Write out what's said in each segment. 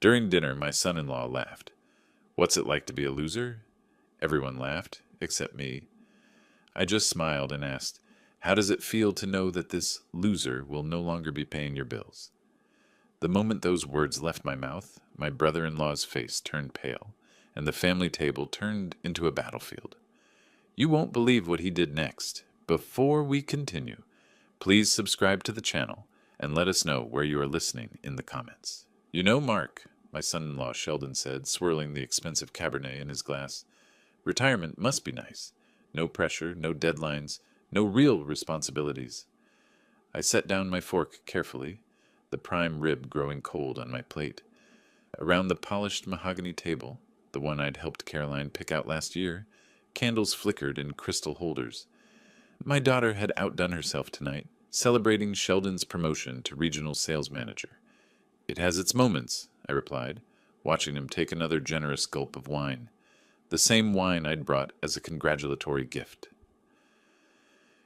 During dinner, my son-in-law laughed. "What's it like to be a loser?" Everyone laughed, except me. I just smiled and asked, "How does it feel to know that this loser will no longer be paying your bills?" The moment those words left my mouth, my brother-in-law's face turned pale, and the family table turned into a battlefield. You won't believe what he did next. Before we continue, please subscribe to the channel and let us know where you are listening in the comments. "You know, Mark," my son-in-law Sheldon said, swirling the expensive Cabernet in his glass, "retirement must be nice. No pressure, no deadlines, no real responsibilities." I set down my fork carefully, the prime rib growing cold on my plate. Around the polished mahogany table, the one I'd helped Caroline pick out last year, candles flickered in crystal holders. My daughter had outdone herself tonight, celebrating Sheldon's promotion to regional sales manager. "It has its moments," I replied, watching him take another generous gulp of wine, the same wine I'd brought as a congratulatory gift.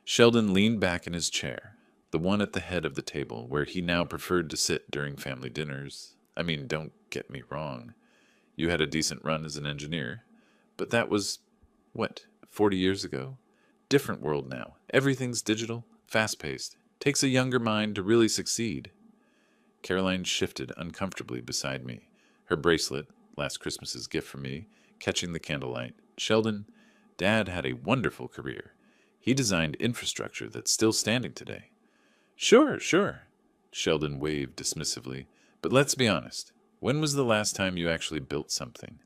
Sheldon leaned back in his chair, the one at the head of the table where he now preferred to sit during family dinners. I mean, don't get me wrong. You had a decent run as an engineer, but that was, 40 years ago? Different world now. Everything's digital, fast-paced. Takes a younger mind to really succeed. Caroline shifted uncomfortably beside me, her bracelet, last Christmas's gift from me, catching the candlelight. "Sheldon, Dad had a wonderful career. He designed infrastructure that's still standing today." Sure. Sheldon waved dismissively. "But let's be honest. When was the last time you actually built something?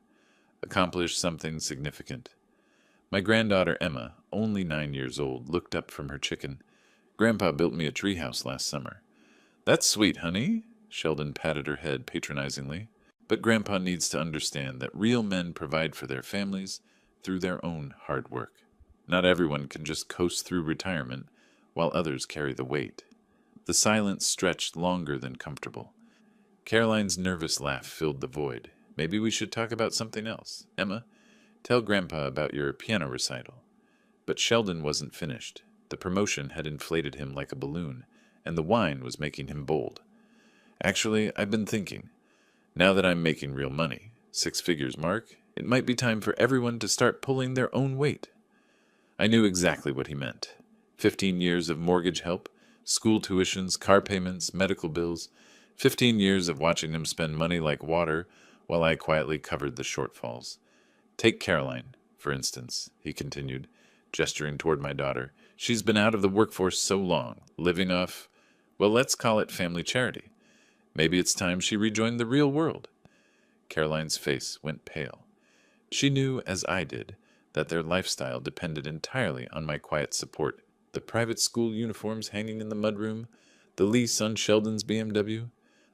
Accomplished something significant?" My granddaughter Emma, only 9 years old, looked up from her chicken. "Grandpa built me a treehouse last summer." "That's sweet, honey." Sheldon patted her head patronizingly. "But Grandpa needs to understand that real men provide for their families through their own hard work. Not everyone can just coast through retirement while others carry the weight." The silence stretched longer than comfortable. Caroline's nervous laugh filled the void. "Maybe we should talk about something else. Emma, tell Grandpa about your piano recital." But Sheldon wasn't finished. The promotion had inflated him like a balloon, and the wine was making him bold. "Actually, I've been thinking. Now that I'm making real money, 6 figures mark, it might be time for everyone to start pulling their own weight." I knew exactly what he meant. 15 years of mortgage help, school tuitions, car payments, medical bills, 15 years of watching him spend money like water while I quietly covered the shortfalls. "Take Caroline, for instance," he continued, gesturing toward my daughter. "She's been out of the workforce so long, living off, well, let's call it family charity. Maybe it's time she rejoined the real world." Caroline's face went pale. She knew, as I did, that their lifestyle depended entirely on my quiet support. The private school uniforms hanging in the mudroom, the lease on Sheldon's BMW,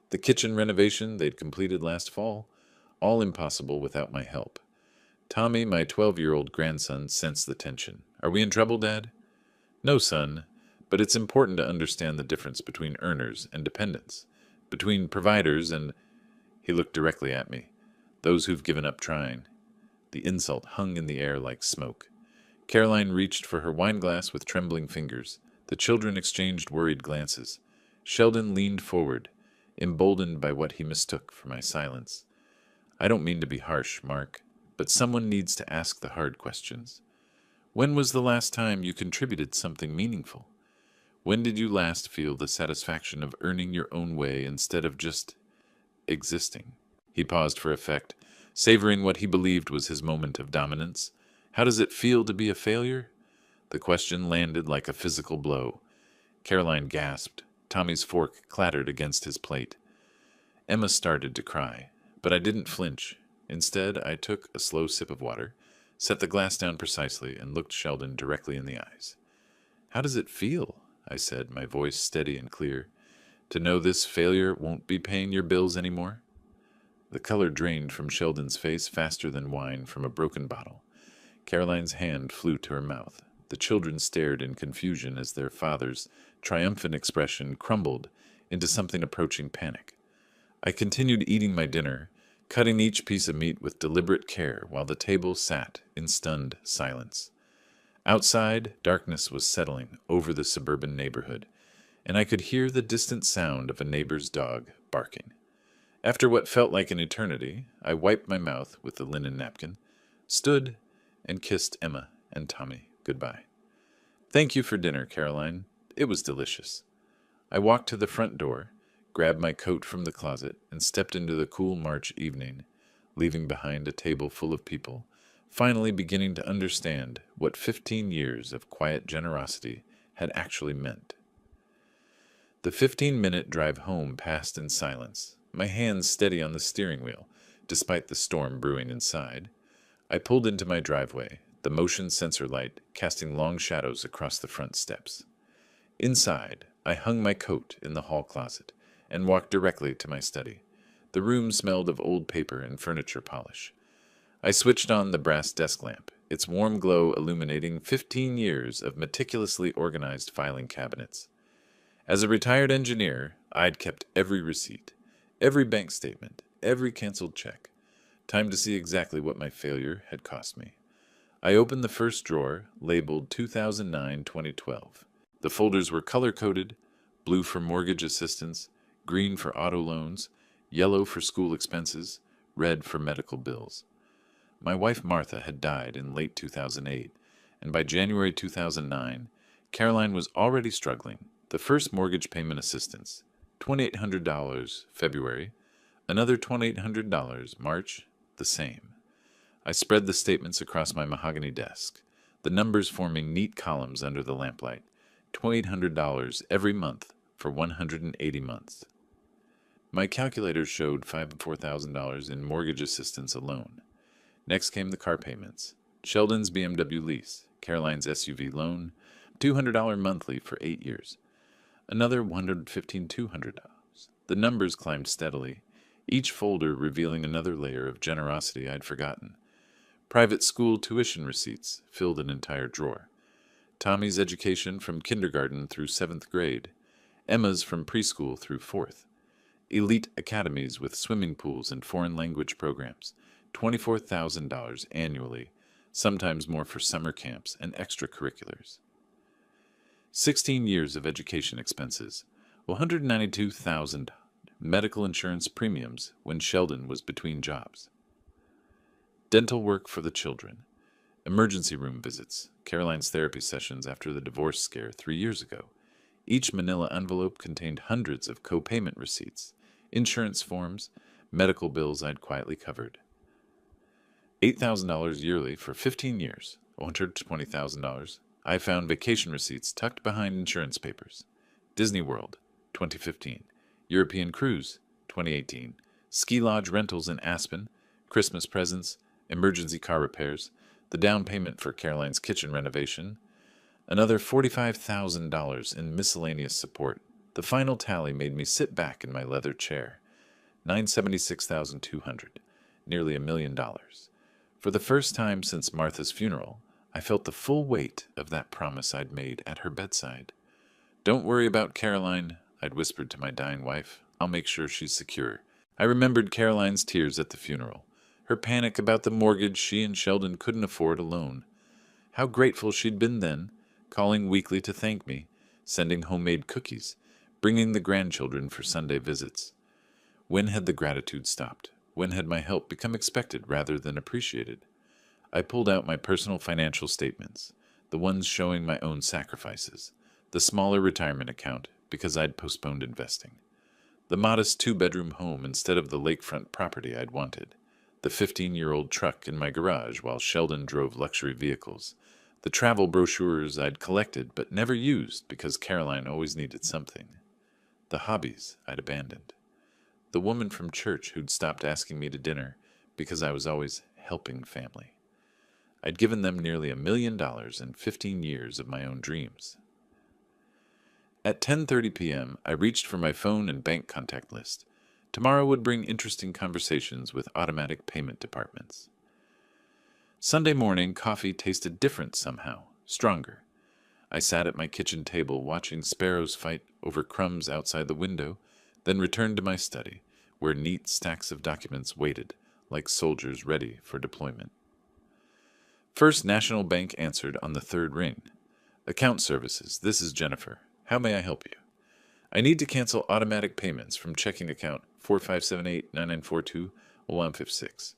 the kitchen renovation they'd completed last fall, all impossible without my help. Tommy, my 12-year-old grandson, sensed the tension. "Are we in trouble, Dad?" "No, son, but it's important to understand the difference between earners and dependents, between providers and—" He looked directly at me. "Those who've given up trying." The insult hung in the air like smoke. Caroline reached for her wineglass with trembling fingers. The children exchanged worried glances. Sheldon leaned forward, emboldened by what he mistook for my silence. "I don't mean to be harsh, Mark, but someone needs to ask the hard questions. When was the last time you contributed something meaningful? When did you last feel the satisfaction of earning your own way instead of just existing?" He paused for effect, savoring what he believed was his moment of dominance. "How does it feel to be a failure?" The question landed like a physical blow. Caroline gasped. Tommy's fork clattered against his plate. Emma started to cry, but I didn't flinch. Instead, I took a slow sip of water, set the glass down precisely, and looked Sheldon directly in the eyes. "How does it feel?" I said, my voice steady and clear. "To know this failure won't be paying your bills anymore?" The color drained from Sheldon's face faster than wine from a broken bottle. Caroline's hand flew to her mouth. The children stared in confusion as their father's triumphant expression crumbled into something approaching panic. I continued eating my dinner, cutting each piece of meat with deliberate care while the table sat in stunned silence. Outside, darkness was settling over the suburban neighborhood, and I could hear the distant sound of a neighbor's dog barking. After what felt like an eternity, I wiped my mouth with the linen napkin, stood, and kissed Emma and Tommy goodbye. Thank you for dinner, Caroline. It was delicious. I walked to the front door, grabbed my coat from the closet, and stepped into the cool March evening, leaving behind a table full of people, finally beginning to understand what 15 years of quiet generosity had actually meant. The 15-minute drive home passed in silence, my hands steady on the steering wheel, despite the storm brewing inside. I pulled into my driveway, the motion sensor light casting long shadows across the front steps. Inside, I hung my coat in the hall closet and walked directly to my study. The room smelled of old paper and furniture polish. I switched on the brass desk lamp, its warm glow illuminating 15 years of meticulously organized filing cabinets. As a retired engineer, I'd kept every receipt, every bank statement, every canceled check. Time to see exactly what my failure had cost me. I opened the first drawer, labeled 2009-2012. The folders were color-coded, blue for mortgage assistance, green for auto loans, yellow for school expenses, red for medical bills. My wife Martha had died in late 2008, and by January 2009, Caroline was already struggling. The first mortgage payment assistance, $2,800 February, another $2,800 March, the same. I spread the statements across my mahogany desk, the numbers forming neat columns under the lamplight, $2,800 every month for 180 months. My calculator showed $4,000 in mortgage assistance alone. Next came the car payments, Sheldon's BMW lease, Caroline's SUV loan, $200 monthly for 8 years. Another $200. The numbers climbed steadily, each folder revealing another layer of generosity I'd forgotten. Private school tuition receipts filled an entire drawer. Tommy's education from kindergarten through 7th grade. Emma's from preschool through 4th. Elite academies with swimming pools and foreign language programs. $24,000 annually, sometimes more for summer camps and extracurriculars. 16 years of education expenses, $192,000 medical insurance premiums when Sheldon was between jobs. Dental work for the children, emergency room visits, Caroline's therapy sessions after the divorce scare 3 years ago. Each manila envelope contained hundreds of co-payment receipts, insurance forms, medical bills I'd quietly covered. $8,000 yearly for 15 years, $120,000. I found vacation receipts tucked behind insurance papers. Disney World, 2015. European Cruise, 2018. Ski lodge rentals in Aspen, Christmas presents, emergency car repairs, the down payment for Caroline's kitchen renovation, another $45,000 in miscellaneous support. The final tally made me sit back in my leather chair. $976,200, nearly $1 million. For the first time since Martha's funeral, I felt the full weight of that promise I'd made at her bedside. "Don't worry about Caroline," I'd whispered to my dying wife. "I'll make sure she's secure." I remembered Caroline's tears at the funeral, her panic about the mortgage she and Sheldon couldn't afford alone. How grateful she'd been then, calling weekly to thank me, sending homemade cookies, bringing the grandchildren for Sunday visits. When had the gratitude stopped? When had my help become expected rather than appreciated? I pulled out my personal financial statements, the ones showing my own sacrifices, the smaller retirement account because I'd postponed investing, the modest 2-bedroom home instead of the lakefront property I'd wanted, the 15-year-old truck in my garage while Sheldon drove luxury vehicles, the travel brochures I'd collected but never used because Caroline always needed something, the hobbies I'd abandoned, the woman from church who'd stopped asking me to dinner because I was always helping family. I'd given them nearly $1 million in 15 years of my own dreams. At 10:30 p.m., I reached for my phone and bank contact list. Tomorrow would bring interesting conversations with automatic payment departments. Sunday morning, coffee tasted different somehow, stronger. I sat at my kitchen table watching sparrows fight over crumbs outside the window, then returned to my study, where neat stacks of documents waited, like soldiers ready for deployment. First National Bank answered on the third ring. "Account services, this is Jennifer. How may I help you?" I need to cancel automatic payments from checking account 4578-9942-0156.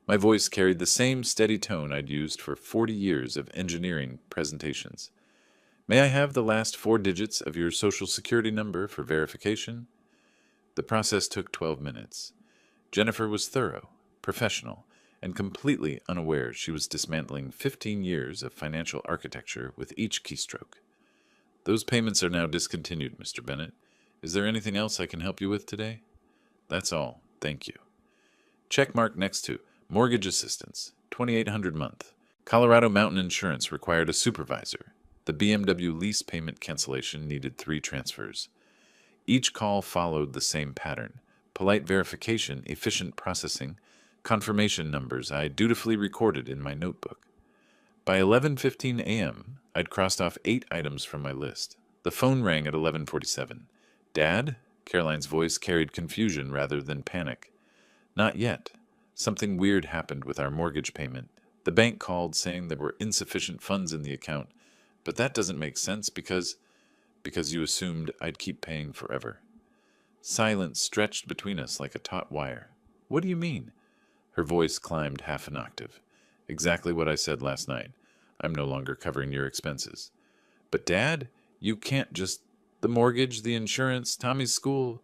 My voice carried the same steady tone I'd used for 40 years of engineering presentations. May I have the last 4 digits of your social security number for verification? The process took 12 minutes. Jennifer was thorough, professional, and completely unaware she was dismantling 15 years of financial architecture with each keystroke. Those payments are now discontinued, Mr. Bennett. Is there anything else I can help you with today? That's all. Thank you. Check mark next to Mortgage Assistance, $2,800 month. Colorado Mountain Insurance required a supervisor. The BMW lease payment cancellation needed 3 transfers. Each call followed the same pattern. Polite verification, efficient processing, confirmation numbers I dutifully recorded in my notebook. By 11:15 a.m., I'd crossed off 8 items from my list. The phone rang at 11:47. Dad? Caroline's voice carried confusion rather than panic. Not yet. Something weird happened with our mortgage payment. The bank called saying there were insufficient funds in the account, but that doesn't make sense because you assumed I'd keep paying forever. Silence stretched between us like a taut wire. What do you mean? Her voice climbed half an octave. Exactly what I said last night. I'm no longer covering your expenses. But Dad, you can't just... The mortgage, the insurance, Tommy's school...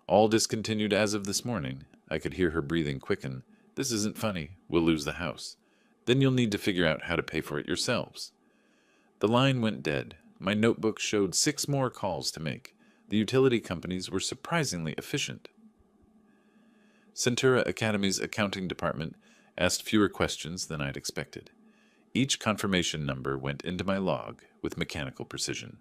All discontinued as of this morning. I could hear her breathing quicken. This isn't funny. We'll lose the house. Then you'll need to figure out how to pay for it yourselves. The line went dead. My notebook showed 6 more calls to make. The utility companies were surprisingly efficient. Centura Academy's accounting department asked fewer questions than I'd expected. Each confirmation number went into my log with mechanical precision.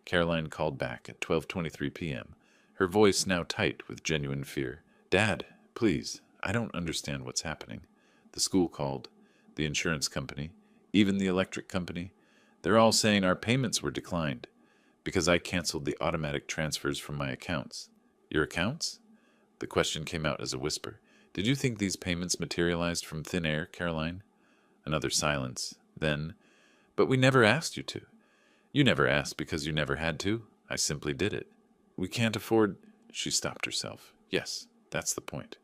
Caroline called back at 12:23 p.m., her voice now tight with genuine fear. Dad, please, I don't understand what's happening. The school called, the insurance company, even the electric company. They're all saying our payments were declined because I canceled the automatic transfers from my accounts. Your accounts? The question came out as a whisper. Did you think these payments materialized from thin air, Caroline? Another silence. Then, but we never asked you to. You never asked because you never had to. I simply did it. We can't afford... She stopped herself. Yes, that's the point.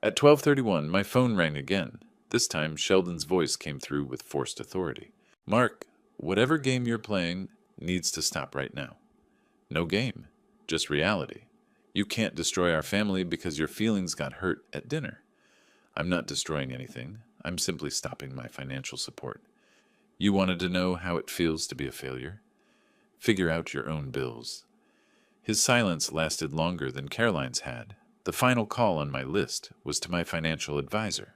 At 12:31, my phone rang again. This time, Sheldon's voice came through with forced authority. Mark, whatever game you're playing needs to stop right now. No game, just reality. You can't destroy our family because your feelings got hurt at dinner. I'm not destroying anything. I'm simply stopping my financial support. You wanted to know how it feels to be a failure? Figure out your own bills. His silence lasted longer than Caroline's had. The final call on my list was to my financial advisor.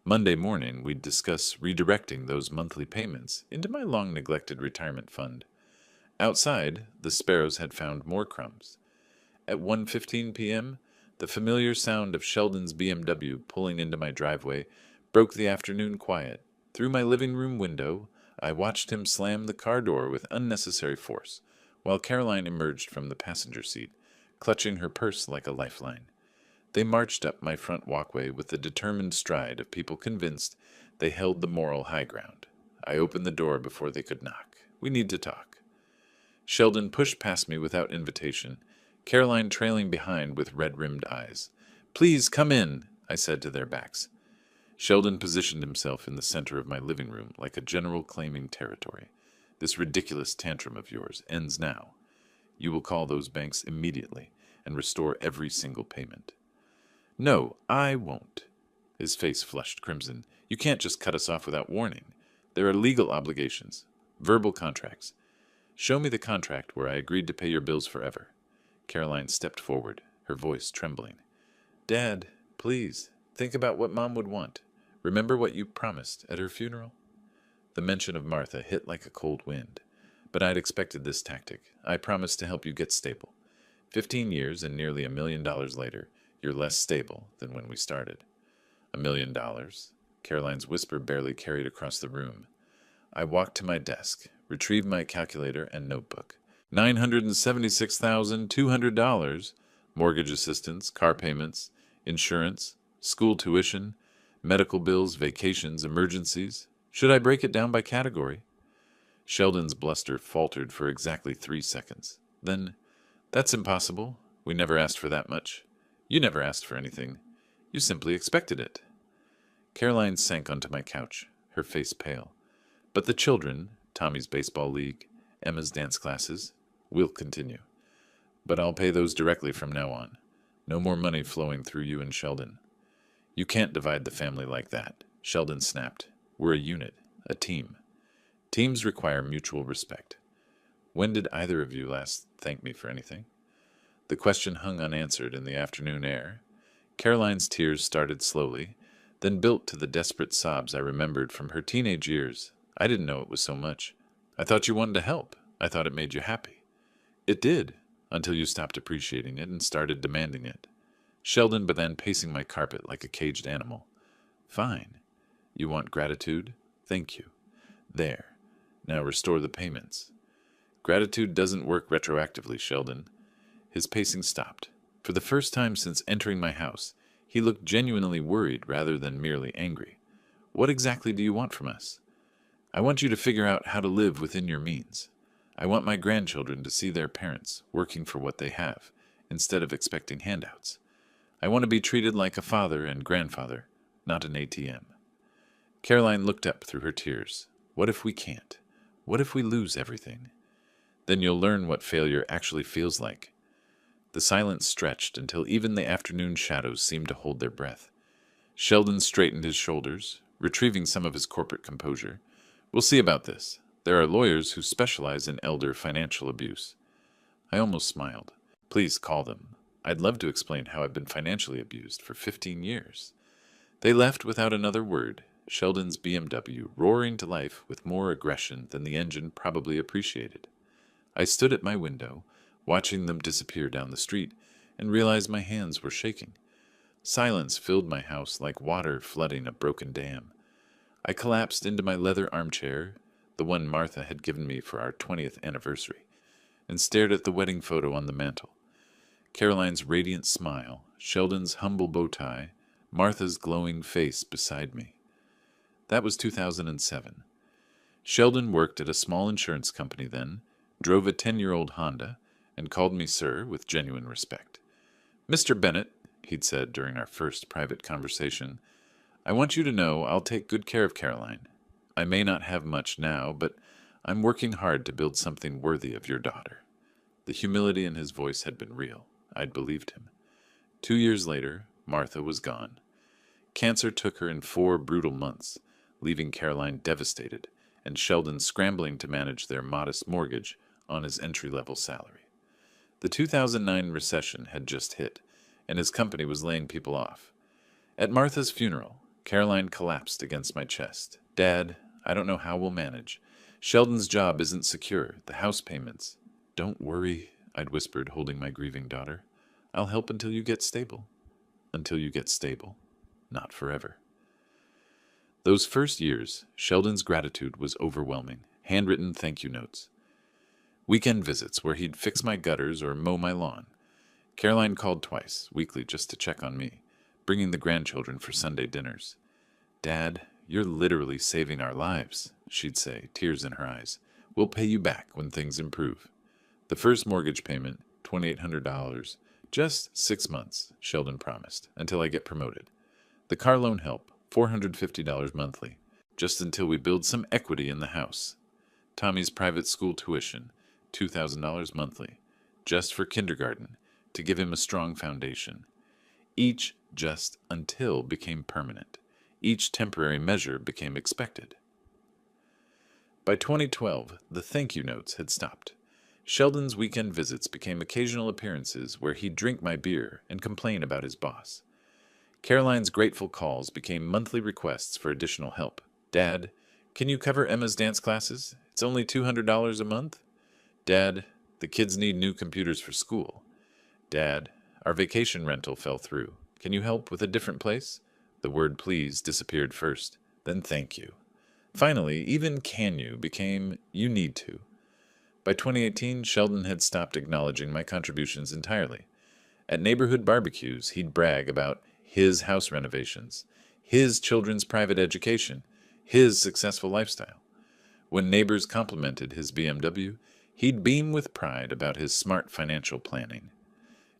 Monday morning, we'd discuss redirecting those monthly payments into my long-neglected retirement fund. Outside, the sparrows had found more crumbs. At 1:15 p.m., the familiar sound of Sheldon's BMW pulling into my driveway broke the afternoon quiet. Through my living room window, I watched him slam the car door with unnecessary force, while Caroline emerged from the passenger seat, clutching her purse like a lifeline. They marched up my front walkway with the determined stride of people convinced they held the moral high ground. I opened the door before they could knock. We need to talk. Sheldon pushed past me without invitation, Caroline trailing behind with red-rimmed eyes. Please come in, I said to their backs. Sheldon positioned himself in the center of my living room like a general claiming territory. This ridiculous tantrum of yours ends now. You will call those banks immediately and restore every single payment. No, I won't. His face flushed crimson. You can't just cut us off without warning. There are legal obligations, verbal contracts. Show me the contract where I agreed to pay your bills forever. Caroline stepped forward, her voice trembling. Dad, please, think about what Mom would want. Remember what you promised at her funeral? The mention of Martha hit like a cold wind. But I'd expected this tactic. I promised to help you get stable. 15 years and nearly $1 million later, you're less stable than when we started. $1 million? Caroline's whisper barely carried across the room. I walked to my desk, retrieved my calculator and notebook. $976,200, mortgage assistance, car payments, insurance, school tuition, medical bills, vacations, emergencies. Should I break it down by category? Sheldon's bluster faltered for exactly 3 seconds. Then, That's impossible. We never asked for that much. You never asked for anything. You simply expected it. Caroline sank onto my couch, her face pale. But the children, Tommy's baseball league, Emma's dance classes, will continue. But I'll pay those directly from now on. No more money flowing through you and Sheldon. You can't divide the family like that, Sheldon snapped. We're a unit, a team. Teams require mutual respect. When did either of you last thank me for anything? The question hung unanswered in the afternoon air. Caroline's tears started slowly, then built to the desperate sobs I remembered from her teenage years. I didn't know it was so much. I thought you wanted to help. I thought it made you happy. It did, until you stopped appreciating it and started demanding it. Sheldon began pacing my carpet like a caged animal. Fine. You want gratitude? Thank you. There. Now restore the payments. Gratitude doesn't work retroactively, Sheldon. His pacing stopped. For the first time since entering my house, he looked genuinely worried rather than merely angry. What exactly do you want from us? I want you to figure out how to live within your means. I want my grandchildren to see their parents working for what they have, instead of expecting handouts. I want to be treated like a father and grandfather, not an ATM. Caroline looked up through her tears. What if we can't? What if we lose everything? Then you'll learn what failure actually feels like. The silence stretched until even the afternoon shadows seemed to hold their breath. Sheldon straightened his shoulders, retrieving some of his corporate composure. We'll see about this. There are lawyers who specialize in elder financial abuse. I almost smiled. Please call them. I'd love to explain how I've been financially abused for 15 years. They left without another word, Sheldon's BMW roaring to life with more aggression than the engine probably appreciated. I stood at my window, watching them disappear down the street, and realized my hands were shaking. Silence filled my house like water flooding a broken dam. I collapsed into my leather armchair, the one Martha had given me for our 20th anniversary, and stared at the wedding photo on the mantel. Caroline's radiant smile, Sheldon's humble bow tie, Martha's glowing face beside me. That was 2007. Sheldon worked at a small insurance company then, drove a 10-year-old Honda, and called me sir with genuine respect. Mr. Bennett, he'd said during our first private conversation, I want you to know I'll take good care of Caroline. I may not have much now, but I'm working hard to build something worthy of your daughter. The humility in his voice had been real. I'd believed him. 2 years later, Martha was gone. Cancer took her in 4 brutal months, leaving Caroline devastated, and Sheldon scrambling to manage their modest mortgage on his entry-level salary. The 2009 recession had just hit, and his company was laying people off. At Martha's funeral, Caroline collapsed against my chest. Dad, I don't know how we'll manage. Sheldon's job isn't secure, the house payments. Don't worry, I'd whispered, holding my grieving daughter. I'll help until you get stable. Until you get stable. Not forever. Those first years, Sheldon's gratitude was overwhelming. Handwritten thank you notes. Weekend visits where he'd fix my gutters or mow my lawn. Caroline called twice, weekly, just to check on me, bringing the grandchildren for Sunday dinners. Dad, you're literally saving our lives, she'd say, tears in her eyes. We'll pay you back when things improve. The first mortgage payment, $2,800, just 6 months, Sheldon promised, until I get promoted. The car loan help, $450 monthly, just until we build some equity in the house. Tommy's private school tuition, $2,000 monthly, just for kindergarten, to give him a strong foundation. Each just until became permanent. Each temporary measure became expected. By 2012, the thank you notes had stopped. Sheldon's weekend visits became occasional appearances where he'd drink my beer and complain about his boss. Caroline's grateful calls became monthly requests for additional help. Dad, can you cover Emma's dance classes? It's only $200 a month. Dad, the kids need new computers for school. Dad, our vacation rental fell through. Can you help with a different place? The word please disappeared first, then thank you. Finally, even can you became you need to. By 2018, Sheldon had stopped acknowledging my contributions entirely. At neighborhood barbecues, he'd brag about his house renovations, his children's private education, his successful lifestyle. When neighbors complimented his BMW, He'd beam with pride about his smart financial planning.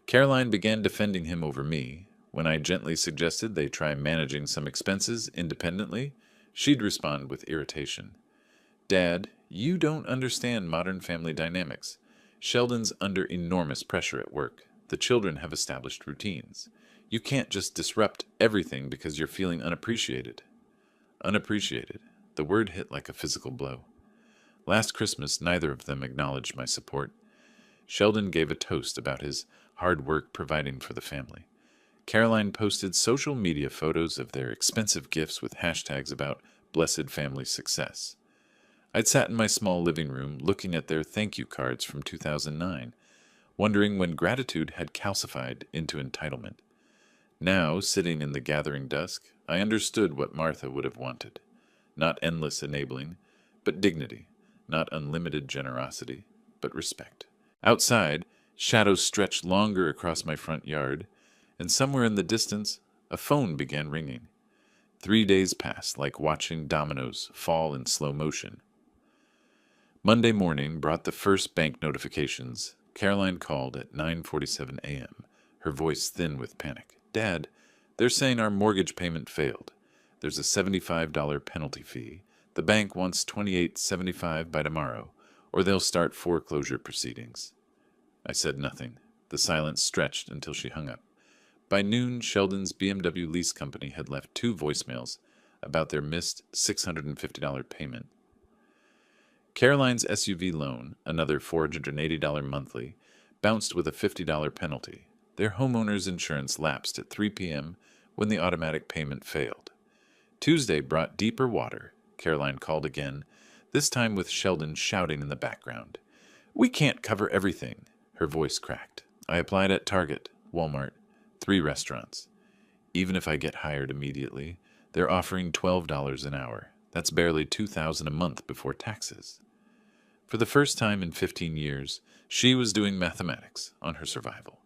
Caroline began defending him over me. When I gently suggested they try managing some expenses independently, she'd respond with irritation. Dad, you don't understand modern family dynamics. Sheldon's under enormous pressure at work. The children have established routines. You can't just disrupt everything because you're feeling unappreciated. Unappreciated. The word hit like a physical blow. Last Christmas, neither of them acknowledged my support. Sheldon gave a toast about his hard work providing for the family. Caroline posted social media photos of their expensive gifts with hashtags about blessed family success. I'd sat in my small living room looking at their thank you cards from 2009, wondering when gratitude had calcified into entitlement. Now, sitting in the gathering dusk, I understood what Martha would have wanted. Not endless enabling, but dignity. Not unlimited generosity, but respect. Outside, shadows stretched longer across my front yard, and somewhere in the distance, a phone began ringing. 3 days passed like watching dominoes fall in slow motion. Monday morning brought the first bank notifications. Caroline called at 9:47 a.m., her voice thin with panic. Dad, they're saying our mortgage payment failed. There's a $75 penalty fee. The bank wants $28.75 by tomorrow, or they'll start foreclosure proceedings. I said nothing. The silence stretched until she hung up. By noon, Sheldon's BMW lease company had left 2 voicemails about their missed $650 payment. Caroline's SUV loan, another $480 monthly, bounced with a $50 penalty. Their homeowner's insurance lapsed at 3 p.m. when the automatic payment failed. Tuesday brought deeper water. Caroline called again, this time with Sheldon shouting in the background. We can't cover everything. Her voice cracked. I applied at Target, Walmart, 3 restaurants. Even if I get hired immediately, they're offering $12 an hour. That's barely $2,000 a month before taxes. For the first time in 15 years, she was doing mathematics on her survival.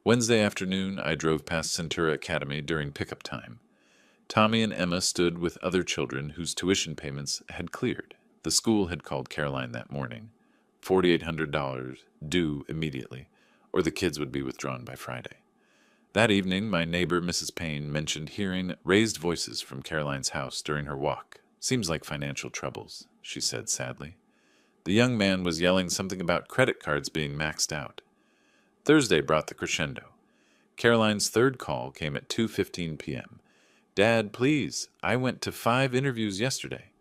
Wednesday afternoon, I drove past Centura Academy during pickup time. Tommy and Emma stood with other children whose tuition payments had cleared. The school had called Caroline that morning. $4,800 due immediately, or the kids would be withdrawn by Friday. That evening, my neighbor, Mrs. Payne, mentioned hearing raised voices from Caroline's house during her walk. Seems like financial troubles, she said sadly. The young man was yelling something about credit cards being maxed out. Thursday brought the crescendo. Caroline's third call came at 2:15 p.m. Dad, please, I went to 5 interviews yesterday.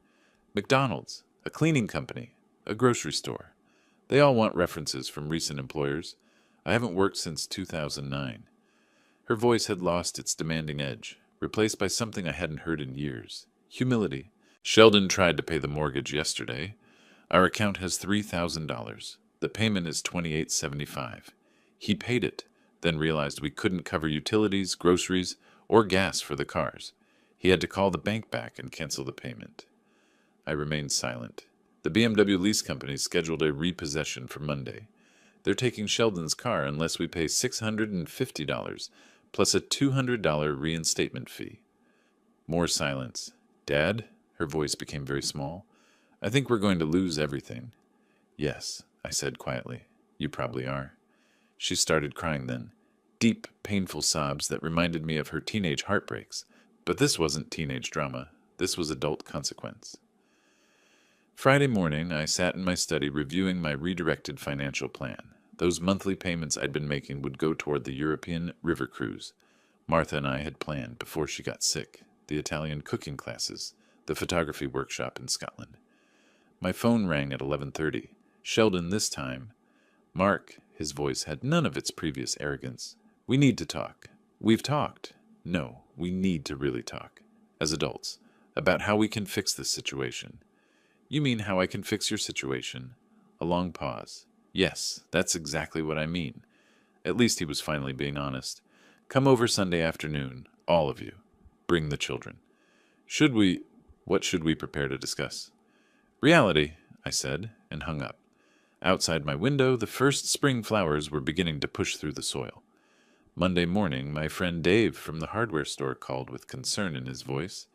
McDonald's, a cleaning company, a grocery store. They all want references from recent employers. I haven't worked since 2009. Her voice had lost its demanding edge, replaced by something I hadn't heard in years. Humility. Sheldon tried to pay the mortgage yesterday. Our account has $3,000. The payment is $28.75. He paid it, then realized we couldn't cover utilities, groceries, or gas for the cars. He had to call the bank back and cancel the payment. I remained silent. The BMW lease company scheduled a repossession for Monday. They're taking Sheldon's car unless we pay $650, plus a $200 reinstatement fee. More silence. Dad? Her voice became very small. I think we're going to lose everything. Yes, I said quietly. You probably are. She started crying then. Deep, painful sobs that reminded me of her teenage heartbreaks. But this wasn't teenage drama. This was adult consequence. Friday morning, I sat in my study reviewing my redirected financial plan. Those monthly payments I'd been making would go toward the European river cruise. Martha and I had planned before she got sick, the Italian cooking classes, the photography workshop in Scotland. My phone rang at 11:30. Sheldon this time. Mark, his voice had none of its previous arrogance. We need to talk. We've talked. No, we need to really talk. As adults. About how we can fix this situation. You mean how I can fix your situation? A long pause. Yes, that's exactly what I mean. At least he was finally being honest. Come over Sunday afternoon, all of you. Bring the children. What should we prepare to discuss? Reality, I said, and hung up. Outside my window, the first spring flowers were beginning to push through the soil. Monday morning, my friend Dave from the hardware store called with concern in his voice.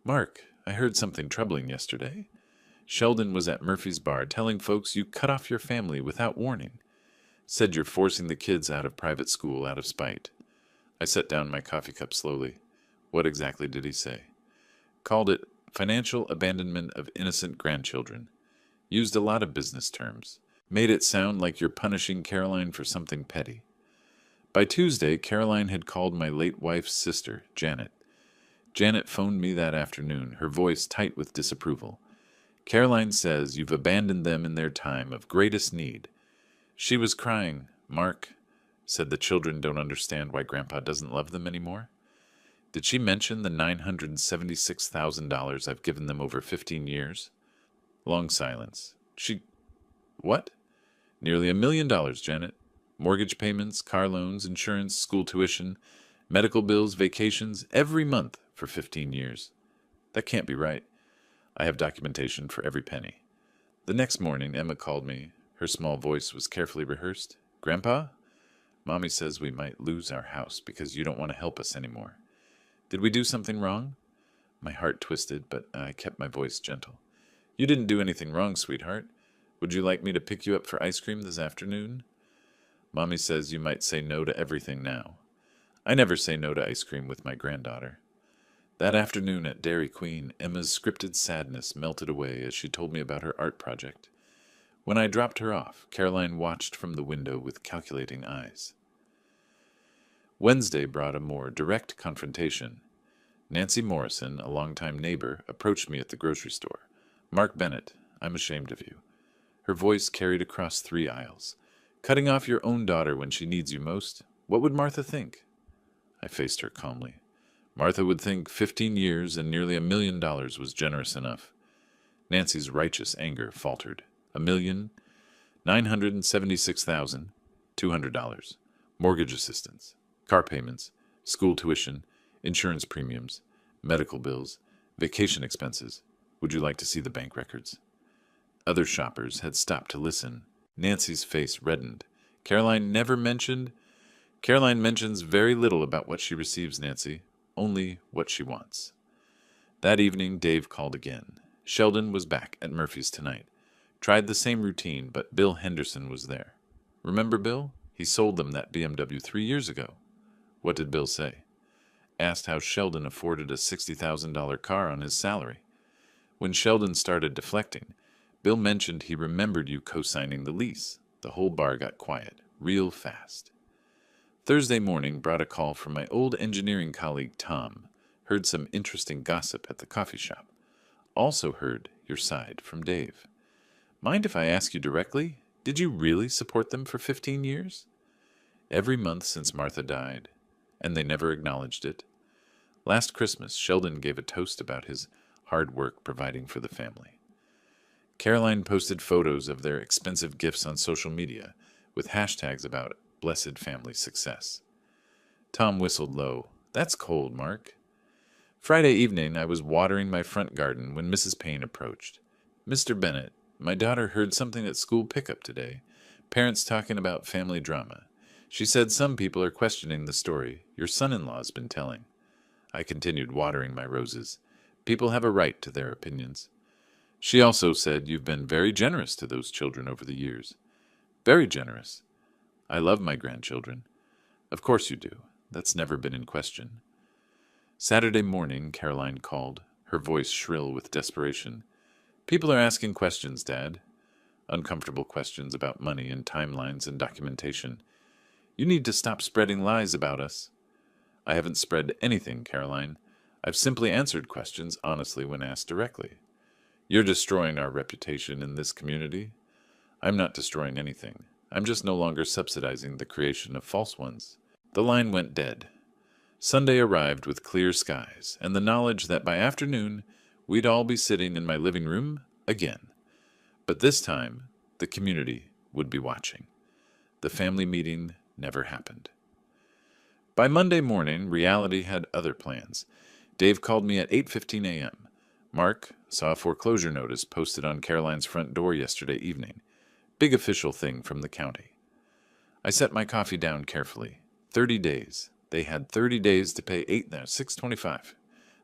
Mark, I heard something troubling yesterday. Sheldon was at Murphy's bar telling folks you cut off your family without warning. Said you're forcing the kids out of private school out of spite. I set down my coffee cup slowly. What exactly did he say? Called it financial abandonment of innocent grandchildren. Used a lot of business terms. Made it sound like you're punishing Caroline for something petty. By Tuesday, Caroline had called my late wife's sister, Janet. Janet phoned me that afternoon, her voice tight with disapproval. Caroline says you've abandoned them in their time of greatest need. She was crying. Mark said the children don't understand why Grandpa doesn't love them anymore. Did she mention the $976,000 I've given them over 15 years? Long silence. What? Nearly $1 million, Janet. Mortgage payments, car loans, insurance, school tuition, medical bills, vacations, every month for 15 years. That can't be right. I have documentation for every penny. The next morning, Emma called me. Her small voice was carefully rehearsed. Grandpa? Mommy says we might lose our house because you don't want to help us anymore. Did we do something wrong? My heart twisted, but I kept my voice gentle. You didn't do anything wrong, sweetheart. Would you like me to pick you up for ice cream this afternoon? Mommy says you might say no to everything now. I never say no to ice cream with my granddaughter. That afternoon at Dairy Queen, Emma's scripted sadness melted away as she told me about her art project. When I dropped her off, Caroline watched from the window with calculating eyes. Wednesday brought a more direct confrontation. Nancy Morrison, a longtime neighbor, approached me at the grocery store. Mark Bennett, I'm ashamed of you. Her voice carried across 3 aisles. Cutting off your own daughter when she needs you most? What would Martha think? I faced her calmly. Martha would think 15 years and nearly $1 million was generous enough. Nancy's righteous anger faltered. $1,976,200. Mortgage assistance, car payments, school tuition, insurance premiums, medical bills, vacation expenses. Would you like to see the bank records? Other shoppers had stopped to listen. Nancy's face reddened. Caroline mentions very little about what she receives, Nancy. Only what she wants. That evening, Dave called again. Sheldon was back at Murphy's tonight. Tried the same routine, but Bill Henderson was there. Remember Bill? He sold them that BMW 3 years ago. What did Bill say? Asked how Sheldon afforded a $60,000 car on his salary. When Sheldon started deflecting, Bill mentioned he remembered you co-signing the lease. The whole bar got quiet, real fast. Thursday morning brought a call from my old engineering colleague Tom. Heard some interesting gossip at the coffee shop. Also heard your side from Dave. Mind if I ask you directly? Did you really support them for 15 years? Every month since Martha died, and they never acknowledged it. Last Christmas, Sheldon gave a toast about his hard work providing for the family. Caroline posted photos of their expensive gifts on social media with hashtags about blessed family success. Tom whistled low. That's cold, Mark. Friday evening, I was watering my front garden when Mrs. Payne approached. Mr. Bennett, my daughter heard something at school pickup today. Parents talking about family drama. She said some people are questioning the story your son-in-law's been telling. I continued watering my roses. People have a right to their opinions. She also said you've been very generous to those children over the years. Very generous. I love my grandchildren. Of course you do. That's never been in question. Saturday morning, Caroline called, her voice shrill with desperation. People are asking questions, Dad. Uncomfortable questions about money and timelines and documentation. You need to stop spreading lies about us. I haven't spread anything, Caroline. I've simply answered questions honestly when asked directly. You're destroying our reputation in this community. I'm not destroying anything. I'm just no longer subsidizing the creation of false ones. The line went dead. Sunday arrived with clear skies, and the knowledge that by afternoon we'd all be sitting in my living room again. But this time, the community would be watching. The family meeting never happened. By Monday morning, reality had other plans. Dave called me at 8:15 a.m. Mark saw a foreclosure notice posted on Caroline's front door yesterday evening. Big official thing from the county. I set my coffee down carefully. 30 days. They had 30 days to pay $625.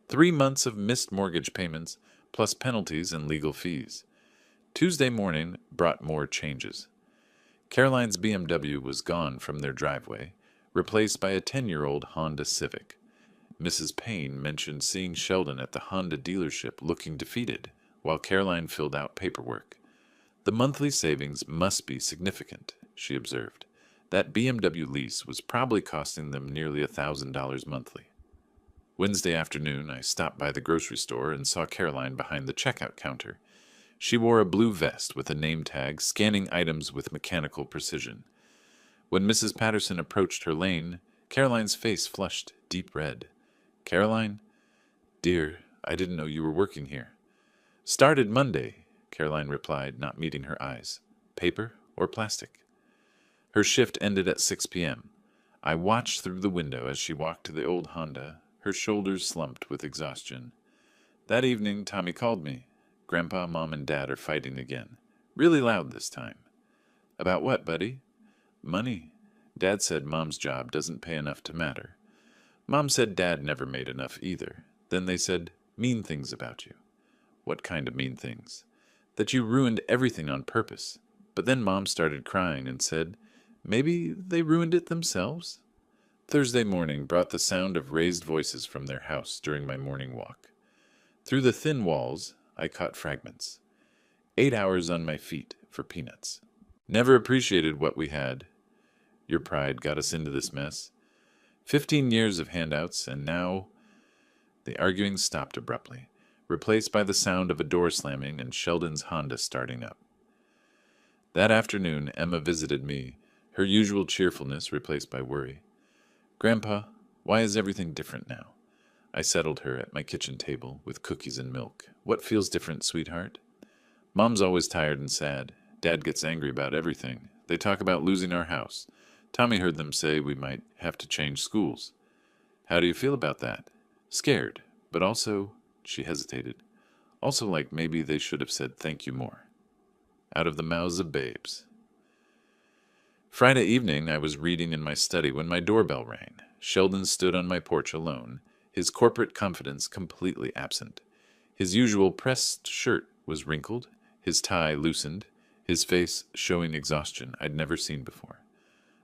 3 months of missed mortgage payments, plus penalties and legal fees. Tuesday morning brought more changes. Caroline's BMW was gone from their driveway, replaced by a 10-year-old Honda Civic. Mrs. Payne mentioned seeing Sheldon at the Honda dealership looking defeated, while Caroline filled out paperwork. The monthly savings must be significant, she observed. That BMW lease was probably costing them nearly $1,000 monthly. Wednesday afternoon, I stopped by the grocery store and saw Caroline behind the checkout counter. She wore a blue vest with a name tag, scanning items with mechanical precision. When Mrs. Patterson approached her lane, Caroline's face flushed deep red. "Caroline? Dear, I didn't know you were working here." "Started Monday," Caroline replied, not meeting her eyes. "Paper or plastic?" Her shift ended at 6 p.m. I watched through the window as she walked to the old Honda, her shoulders slumped with exhaustion. That evening, Tommy called me. "Grandpa, Mom, and Dad are fighting again. Really loud this time." "About what, buddy?" "Money. Dad said Mom's job doesn't pay enough to matter. Mom said Dad never made enough either. Then they said mean things about you." "What kind of mean things?" "That you ruined everything on purpose." But then Mom started crying and said, maybe they ruined it themselves? Thursday morning brought the sound of raised voices from their house during my morning walk. Through the thin walls, I caught fragments. 8 hours on my feet for peanuts. Never appreciated what we had. Your pride got us into this mess. 15 years of handouts, and now... The arguing stopped abruptly, replaced by the sound of a door slamming and Sheldon's Honda starting up. That afternoon, Emma visited me, her usual cheerfulness replaced by worry. "Grandpa, why is everything different now?" I settled her at my kitchen table with cookies and milk. "What feels different, sweetheart?" "Mom's always tired and sad. Dad gets angry about everything. They talk about losing our house. Tommy heard them say we might have to change schools." "How do you feel about that?" "Scared, but also," she hesitated, "also like maybe they should have said thank you more." Out of the mouths of babes. Friday evening, I was reading in my study when my doorbell rang. Sheldon stood on my porch alone, his corporate confidence completely absent. His usual pressed shirt was wrinkled, his tie loosened, his face showing exhaustion I'd never seen before.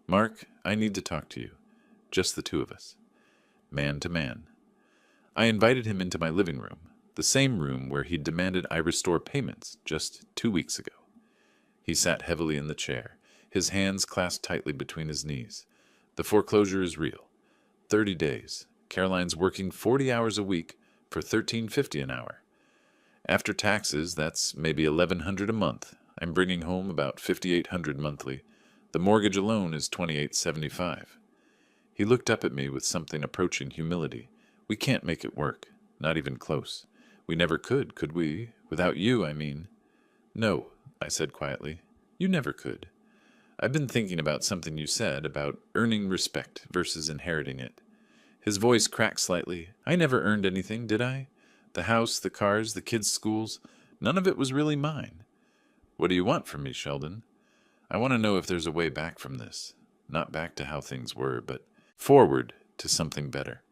"Mark, I need to talk to you. Just the two of us." Man to man. I invited him into my living room, the same room where he'd demanded I restore payments just 2 weeks ago. He sat heavily in the chair, his hands clasped tightly between his knees. "The foreclosure is real. 30 days. Caroline's working 40 hours a week for $13.50 an hour. After taxes, that's maybe $1,100 a month. I'm bringing home about $5,800 monthly. The mortgage alone is $2,875. He looked up at me with something approaching humility. "We can't make it work. Not even close. We never could we? Without you, I mean." "No," I said quietly. "You never could. I've been thinking about something you said about earning respect versus inheriting it." His voice cracked slightly. "I never earned anything, did I? The house, the cars, the kids' schools, none of it was really mine." "What do you want from me, Sheldon?" "I want to know if there's a way back from this. Not back to how things were, but forward to something better."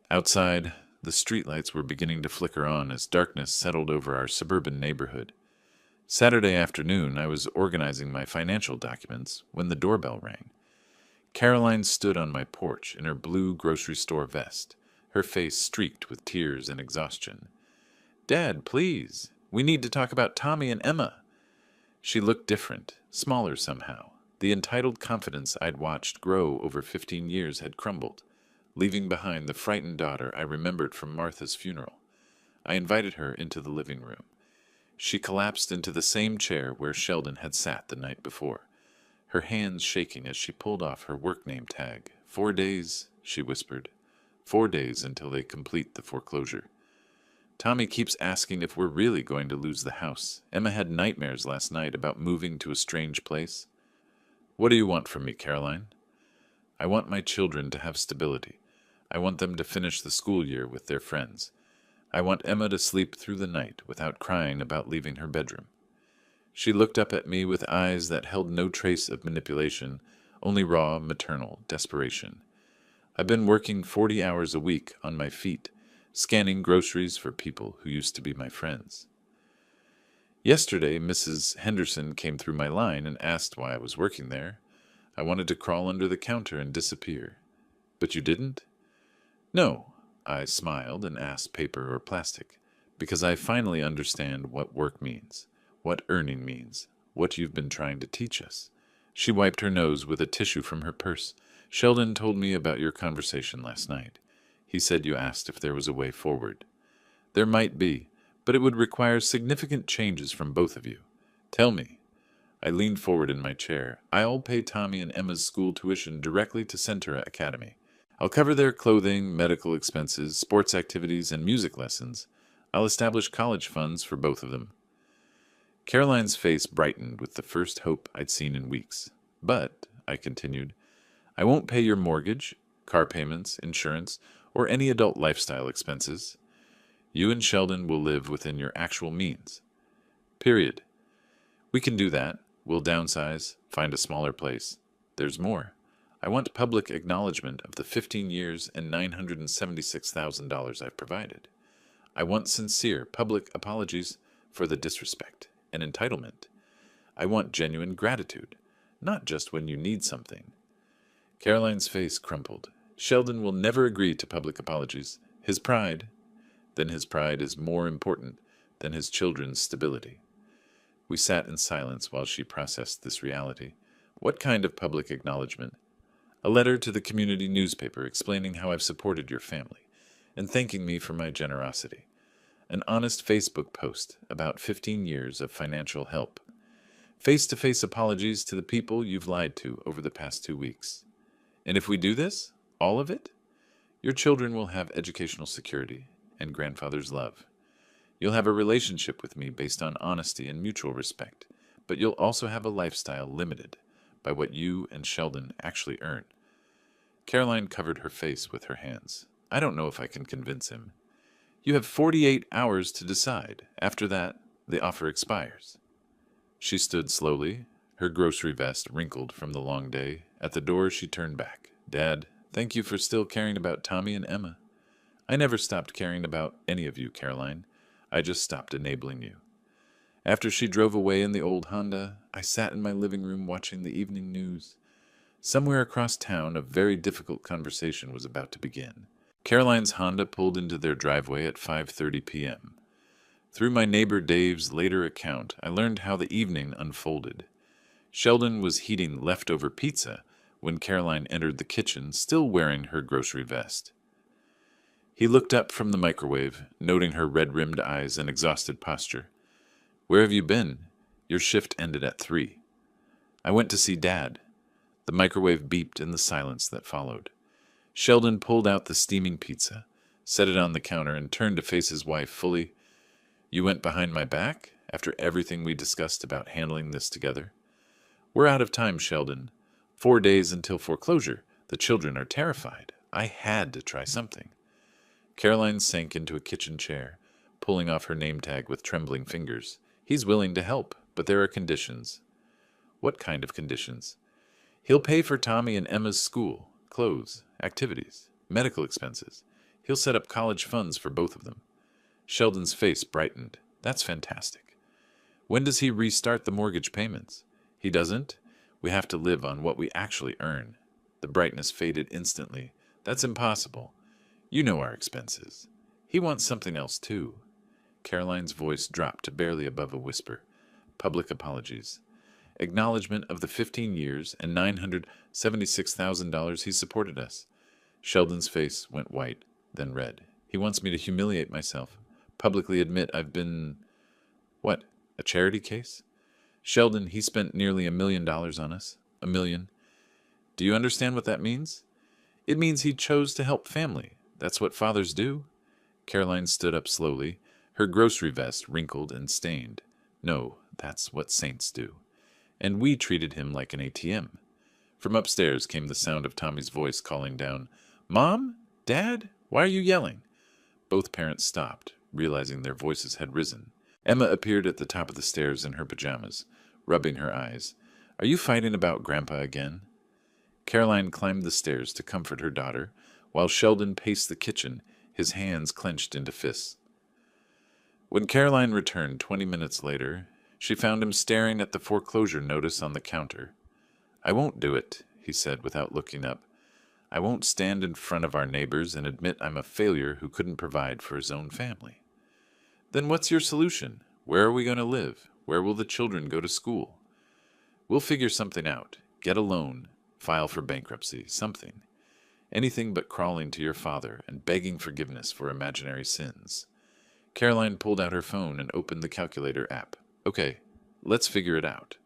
Outside, the streetlights were beginning to flicker on as darkness settled over our suburban neighborhood. Saturday afternoon, I was organizing my financial documents when the doorbell rang. Caroline stood on my porch in her blue grocery store vest, her face streaked with tears and exhaustion. "Dad, please. We need to talk about Tommy and Emma." She looked different, smaller somehow. The entitled confidence I'd watched grow over 15 years had crumbled, leaving behind the frightened daughter I remembered from Martha's funeral. I invited her into the living room. She collapsed into the same chair where Sheldon had sat the night before, her hands shaking as she pulled off her work name tag. 4 days, she whispered. 4 days until they complete the foreclosure. Tommy keeps asking if we're really going to lose the house. Emma had nightmares last night about moving to a strange place. "What do you want from me, Caroline?" "I want my children to have stability. I want them to finish the school year with their friends. I want Emma to sleep through the night without crying about leaving her bedroom." She looked up at me with eyes that held no trace of manipulation, only raw, maternal desperation. "I've been working 40 hours a week on my feet, scanning groceries for people who used to be my friends." Yesterday, Mrs. Henderson came through my line and asked why I was working there. I wanted to crawl under the counter and disappear. But you didn't? No. I smiled and asked paper or plastic, because I finally understand what work means, what earning means, what you've been trying to teach us. She wiped her nose with a tissue from her purse. Sheldon told me about your conversation last night. He said you asked if there was a way forward. There might be, but it would require significant changes from both of you. Tell me. I leaned forward in my chair. I'll pay Tommy and Emma's school tuition directly to Centura Academy. I'll cover their clothing, medical expenses, sports activities, and music lessons. I'll establish college funds for both of them. Caroline's face brightened with the first hope I'd seen in weeks. But, I continued, I won't pay your mortgage, car payments, insurance, or any adult lifestyle expenses. You and Sheldon will live within your actual means. Period. We can do that. We'll downsize, find a smaller place. There's more. I want public acknowledgement of the 15 years and $976,000 I've provided. I want sincere public apologies for the disrespect and entitlement. I want genuine gratitude, not just when you need something. Caroline's face crumpled. Sheldon will never agree to public apologies. His pride, then his pride is more important than his children's stability. We sat in silence while she processed this reality. What kind of public acknowledgement? A letter to the community newspaper explaining how I've supported your family and thanking me for my generosity. An honest Facebook post about 15 years of financial help. Face-to-face apologies to the people you've lied to over the past 2 weeks. And if we do this, all of it, your children will have educational security and grandfather's love. You'll have a relationship with me based on honesty and mutual respect, but you'll also have a lifestyle limited by what you and Sheldon actually earn. Caroline covered her face with her hands. I don't know if I can convince him. You have 48 hours to decide. After that, the offer expires. She stood slowly, her grocery vest wrinkled from the long day. At the door, she turned back. Dad, thank you for still caring about Tommy and Emma. I never stopped caring about any of you, Caroline. I just stopped enabling you. After she drove away in the old Honda, I sat in my living room watching the evening news. Somewhere across town, a very difficult conversation was about to begin. Caroline's Honda pulled into their driveway at 5:30 p.m. Through my neighbor Dave's later account, I learned how the evening unfolded. Sheldon was heating leftover pizza when Caroline entered the kitchen, still wearing her grocery vest. He looked up from the microwave, noting her red-rimmed eyes and exhausted posture. Where have you been? Your shift ended at 3. I went to see Dad. The microwave beeped in the silence that followed. Sheldon pulled out the steaming pizza, set it on the counter, and turned to face his wife fully. You went behind my back after everything we discussed about handling this together? We're out of time, Sheldon. 4 days until foreclosure. The children are terrified. I had to try something. Caroline sank into a kitchen chair, pulling off her name tag with trembling fingers. He's willing to help, but there are conditions. What kind of conditions? He'll pay for Tommy and Emma's school, clothes, activities, medical expenses. He'll set up college funds for both of them. Sheldon's face brightened. That's fantastic. When does he restart the mortgage payments? He doesn't. We have to live on what we actually earn. The brightness faded instantly. That's impossible. You know our expenses. He wants something else, too. Caroline's voice dropped to barely above a whisper. Public apologies. Acknowledgement of the 15 years and $976,000 he supported us. Sheldon's face went white, then red. He wants me to humiliate myself, publicly admit I've been... What, a charity case? Sheldon, he spent nearly $1 million on us. $1 million. Do you understand what that means? It means he chose to help family. That's what fathers do. Caroline stood up slowly, her grocery vest wrinkled and stained. No, that's what saints do. And we treated him like an ATM. From upstairs came the sound of Tommy's voice calling down, Mom? Dad? Why are you yelling? Both parents stopped, realizing their voices had risen. Emma appeared at the top of the stairs in her pajamas, rubbing her eyes. Are you fighting about Grandpa again? Caroline climbed the stairs to comfort her daughter, while Sheldon paced the kitchen, his hands clenched into fists. When Caroline returned 20 minutes later, she found him staring at the foreclosure notice on the counter. "I won't do it," he said without looking up. "I won't stand in front of our neighbors and admit I'm a failure who couldn't provide for his own family." "Then what's your solution? Where are we going to live? Where will the children go to school?" "We'll figure something out. Get a loan. File for bankruptcy. Something. Anything but crawling to your father and begging forgiveness for imaginary sins." Caroline pulled out her phone and opened the calculator app. "Okay, let's figure it out.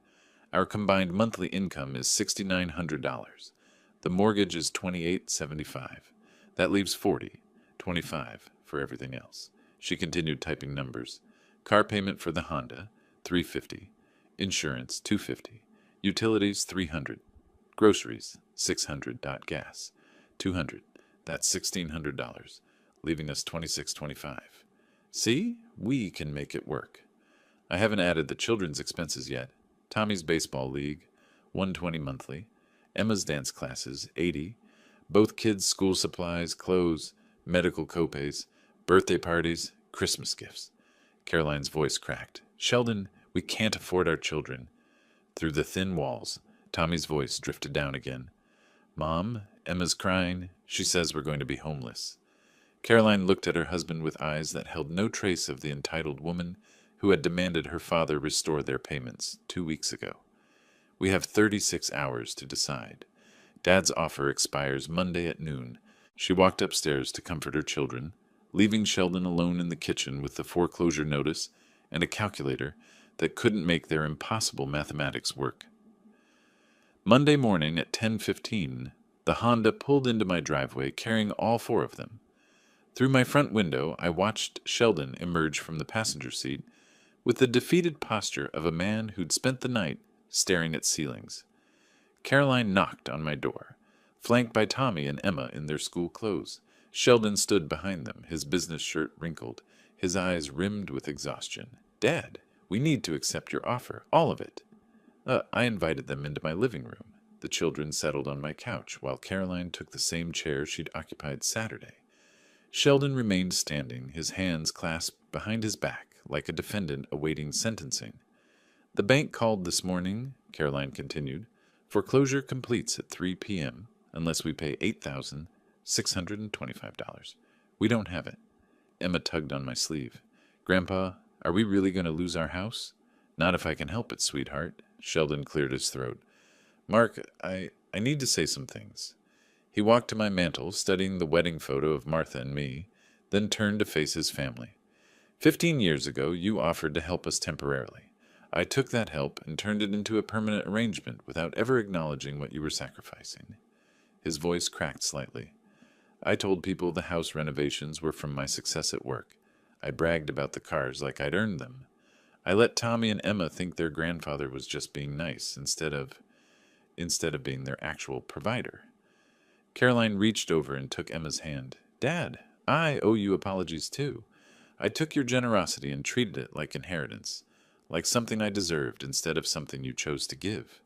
Our combined monthly income is $6,900. The mortgage is $2,875. That leaves $40.25 for everything else." She continued typing numbers. "Car payment for the Honda, $350. Insurance, $250. Utilities, $300. Groceries, $600. Gas, $200. That's $1,600, leaving us $2,625. See? We can make it work. I haven't added the children's expenses yet. Tommy's baseball league, $120 monthly. Emma's dance classes, $80. Both kids' school supplies, clothes, medical copays, birthday parties, Christmas gifts." Caroline's voice cracked. "Sheldon, we can't afford our children." Through the thin walls, Tommy's voice drifted down again. "Mom, Emma's crying. She says we're going to be homeless." Caroline looked at her husband with eyes that held no trace of the entitled woman who had demanded her father restore their payments 2 weeks ago. "We have 36 hours to decide. Dad's offer expires Monday at noon." She walked upstairs to comfort her children, leaving Sheldon alone in the kitchen with the foreclosure notice and a calculator that couldn't make their impossible mathematics work. Monday morning at 10:15, the Honda pulled into my driveway carrying all 4 of them. Through my front window, I watched Sheldon emerge from the passenger seat with the defeated posture of a man who'd spent the night staring at ceilings. Caroline knocked on my door, flanked by Tommy and Emma in their school clothes. Sheldon stood behind them, his business shirt wrinkled, his eyes rimmed with exhaustion. "Dad, we need to accept your offer, all of it." I invited them into my living room. The children settled on my couch, while Caroline took the same chair she'd occupied Saturday. Sheldon remained standing, his hands clasped behind his back, like a defendant awaiting sentencing. "The bank called this morning," Caroline continued. "Foreclosure completes at 3 p.m. unless we pay $8,625. We don't have it." Emma tugged on my sleeve. "Grandpa, are we really going to lose our house?" "Not if I can help it, sweetheart." Sheldon cleared his throat. "Mark, I need to say some things." He walked to my mantel, studying the wedding photo of Martha and me, then turned to face his family. 15 years ago, you offered to help us temporarily. I took that help and turned it into a permanent arrangement without ever acknowledging what you were sacrificing." His voice cracked slightly. "I told people the house renovations were from my success at work. I bragged about the cars like I'd earned them. I let Tommy and Emma think their grandfather was just being nice instead of being their actual provider." Caroline reached over and took Emma's hand. "Dad, I owe you apologies too. I took your generosity and treated it like inheritance, like something I deserved instead of something you chose to give."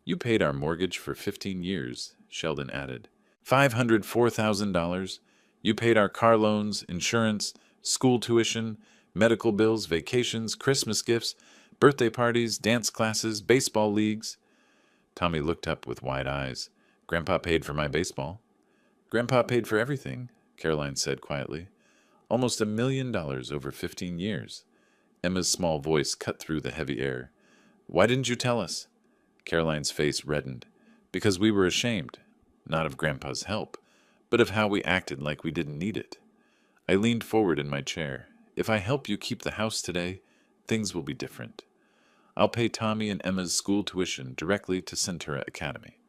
"You paid our mortgage for 15 years, Sheldon added. $504,000. You paid our car loans, insurance, school tuition, medical bills, vacations, Christmas gifts, birthday parties, dance classes, baseball leagues." Tommy looked up with wide eyes. "Grandpa paid for my baseball." "Grandpa paid for everything," Caroline said quietly. "Almost $1 million over 15 years. Emma's small voice cut through the heavy air. "Why didn't you tell us?" Caroline's face reddened. "Because we were ashamed. Not of Grandpa's help, but of how we acted like we didn't need it." I leaned forward in my chair. "If I help you keep the house today, things will be different. I'll pay Tommy and Emma's school tuition directly to Centura Academy.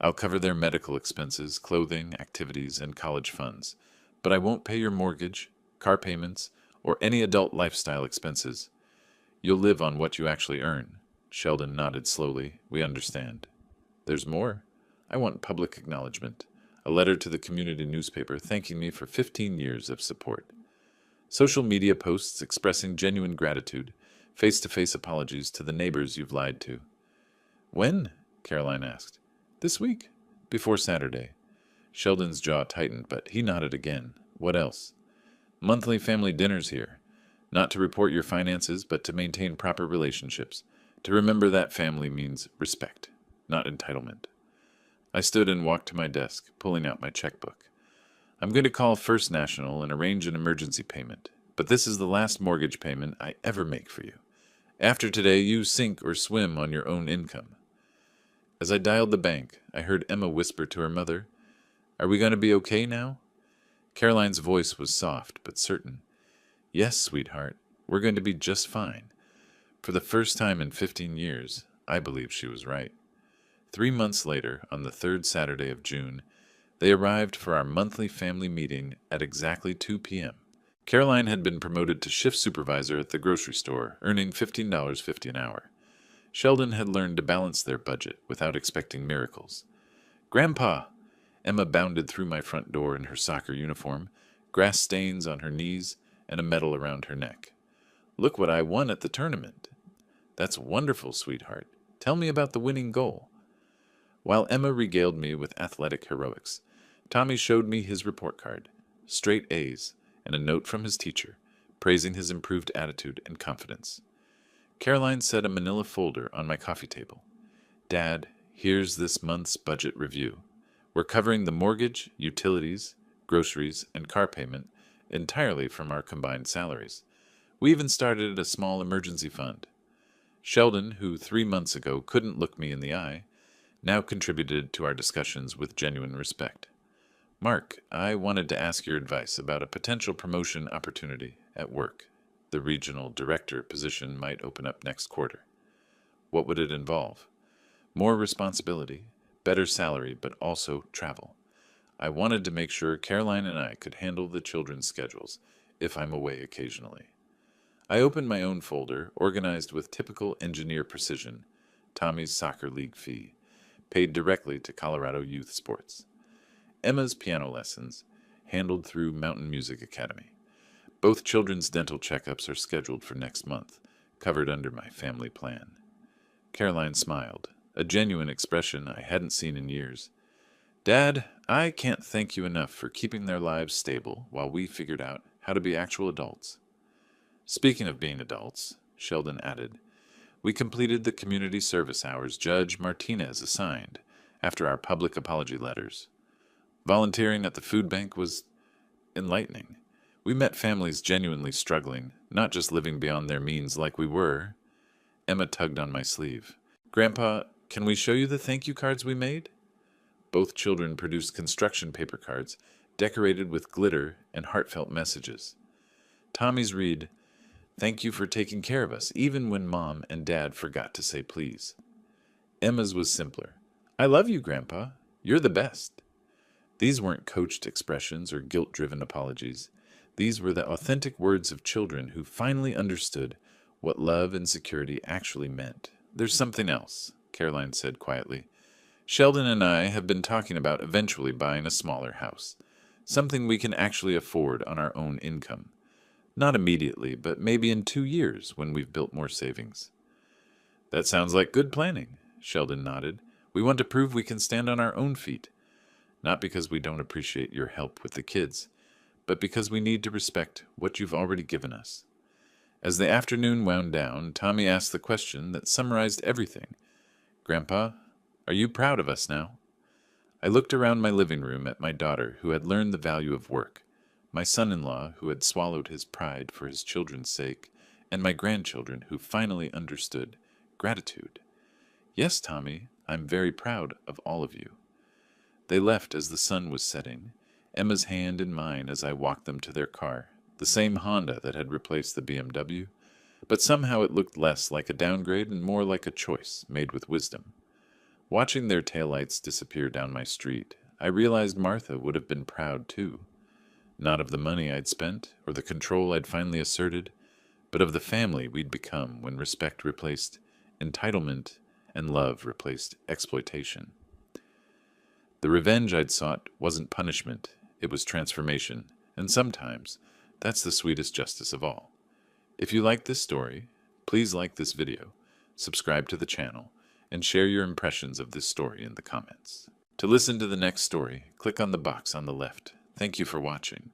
I'll cover their medical expenses, clothing, activities, and college funds, but I won't pay your mortgage, car payments, or any adult lifestyle expenses. You'll live on what you actually earn." Sheldon nodded slowly. "We understand." "There's more. I want public acknowledgement. A letter to the community newspaper thanking me for 15 years of support. Social media posts expressing genuine gratitude. Face-to-face apologies to the neighbors you've lied to." "When?" Caroline asked. "This week. Before Saturday." Sheldon's jaw tightened, but he nodded again. "What else?" "Monthly family dinners here. Not to report your finances, but to maintain proper relationships. To remember that family means respect, not entitlement. I stood and walked to my desk, pulling out my checkbook. I'm going to call First National and arrange an emergency payment, but this is the last mortgage payment I ever make for you. After today, you sink or swim on your own income. As I dialed the bank, I heard Emma whisper to her mother, "Are we going to be okay now?" Caroline's voice was soft but certain. "Yes, sweetheart, we're going to be just fine." For the first time in 15 years, I believe she was right. 3 months later, on the third Saturday of June, they arrived for our monthly family meeting at exactly 2 p.m. Caroline had been promoted to shift supervisor at the grocery store, earning $15.50 an hour. Sheldon had learned to balance their budget without expecting miracles. "Grandpa!" Emma bounded through my front door in her soccer uniform, grass stains on her knees and a medal around her neck. "Look what I won at the tournament." "That's wonderful, sweetheart. Tell me about the winning goal." While Emma regaled me with athletic heroics, Tommy showed me his report card, straight A's, and a note from his teacher, praising his improved attitude and confidence. Caroline set a manila folder on my coffee table. "Dad, here's this month's budget review. We're covering the mortgage, utilities, groceries, and car payment entirely from our combined salaries. We even started a small emergency fund." Sheldon, who 3 months ago couldn't look me in the eye, now contributed to our discussions with genuine respect. "Mark, I wanted to ask your advice about a potential promotion opportunity at work. The regional director position might open up next quarter. What would it involve?" "More responsibility, better salary, but also travel. I wanted to make sure Caroline and I could handle the children's schedules if I'm away occasionally." I opened my own folder, organized with typical engineer precision, Tommy's soccer league fee, paid directly to Colorado Youth Sports. Emma's piano lessons, handled through Mountain Music Academy. Both children's dental checkups are scheduled for next month, covered under my family plan. Caroline smiled, a genuine expression I hadn't seen in years. "Dad, I can't thank you enough for keeping their lives stable while we figured out how to be actual adults." "Speaking of being adults," Sheldon added, "we completed the community service hours Judge Martinez assigned after our public apology letters. Volunteering at the food bank was enlightening. We met families genuinely struggling, not just living beyond their means like we were." Emma tugged on my sleeve. "Grandpa, can we show you the thank you cards we made?" Both children produced construction paper cards, decorated with glitter and heartfelt messages. Tommy's read, "Thank you for taking care of us, even when Mom and Dad forgot to say please." Emma's was simpler. "I love you, Grandpa. You're the best." These weren't coached expressions or guilt-driven apologies. These were the authentic words of children who finally understood what love and security actually meant. "There's something else," Caroline said quietly. "Sheldon and I have been talking about eventually buying a smaller house, something we can actually afford on our own income. Not immediately, but maybe in 2 years when we've built more savings." "That sounds like good planning," Sheldon nodded. "We want to prove we can stand on our own feet. Not because we don't appreciate your help with the kids, but because we need to respect what you've already given us." As the afternoon wound down, Tommy asked the question that summarized everything. "Grandpa, are you proud of us now?" I looked around my living room at my daughter, who had learned the value of work, my son-in-law, who had swallowed his pride for his children's sake, and my grandchildren, who finally understood gratitude. "Yes, Tommy, I'm very proud of all of you." They left as the sun was setting, Emma's hand in mine as I walked them to their car, the same Honda that had replaced the BMW, but somehow it looked less like a downgrade and more like a choice made with wisdom. Watching their taillights disappear down my street, I realized Martha would have been proud too. Not of the money I'd spent or the control I'd finally asserted, but of the family we'd become when respect replaced entitlement and love replaced exploitation. The revenge I'd sought wasn't punishment, it was transformation, and sometimes that's the sweetest justice of all. If you like this story, please like this video, subscribe to the channel, and share your impressions of this story in the comments. To listen to the next story, click on the box on the left. Thank you for watching.